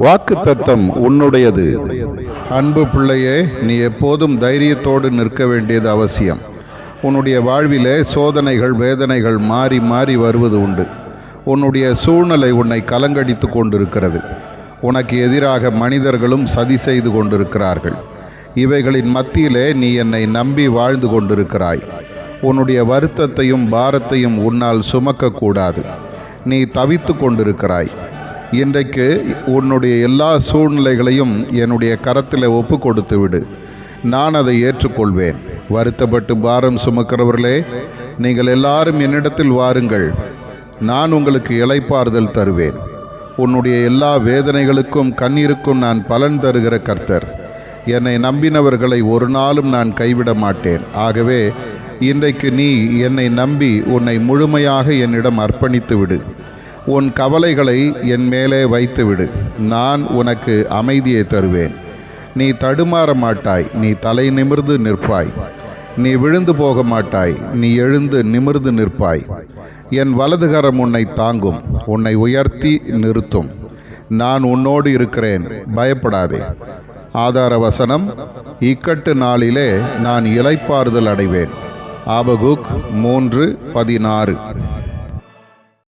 வாக்குத்தத்தம் உன்னுடையது. அன்பு பிள்ளையே, நீ எப்போதும் தைரியத்தோடு நிற்க வேண்டியது அவசியம். உன்னுடைய வாழ்விலே சோதனைகள் வேதனைகள் மாறி மாறி வருவது உண்டு. உன்னுடைய சூழ்நிலை உன்னை கலங்கடித்து கொண்டிருக்கிறது. உனக்கு எதிராக மனிதர்களும் சதி செய்து கொண்டிருக்கிறார்கள். இவைகளின் மத்தியிலே நீ என்னை நம்பி வாழ்ந்து கொண்டிருக்கிறாய். உன்னுடைய வருத்தத்தையும் பாரத்தையும் உன்னால் சுமக்கக்கூடாது. நீ தவித்து கொண்டிருக்கிறாய். இன்றைக்கு உன்னுடைய எல்லா சூழ்நிலைகளையும் என்னுடைய கரத்தில் ஒப்பு கொடுத்து விடு. நான் அதை ஏற்றுக்கொள்வேன். வருத்தப்பட்டு பாரம் சுமக்கிறவர்களே, நீங்கள் எல்லாரும் என்னிடத்தில் வாருங்கள், நான் உங்களுக்கு இளைப்பாறுதல் தருவேன். உன்னுடைய எல்லா வேதனைகளுக்கும் கண்ணீருக்கும் நான் பலன் தருகிற கர்த்தர். என்னை நம்பினவர்களை ஒரு நாளும் நான் கைவிட மாட்டேன். ஆகவே இன்றைக்கு நீ என்னை நம்பி உன்னை முழுமையாக என்னிடம் அர்ப்பணித்து விடு. உன் கவலைகளை என் மேலே வைத்துவிடு. நான் உனக்கு அமைதியை தருவேன். நீ தடுமாற மாட்டாய். நீ தலை நிமிர்ந்து நிற்பாய். நீ விழுந்து போக மாட்டாய். நீ எழுந்து நிமிர்ந்து நிற்பாய். என் வலதுகரம் உன்னை தாங்கும், உன்னை உயர்த்தி நிறுத்தும். நான் உன்னோடு இருக்கிறேன், பயப்படாதே. ஆதார வசனம், இக்கட்டு நாளிலே நான் இளைப்பாறுதல் அடைவேன். ஆபகுக் 3:16.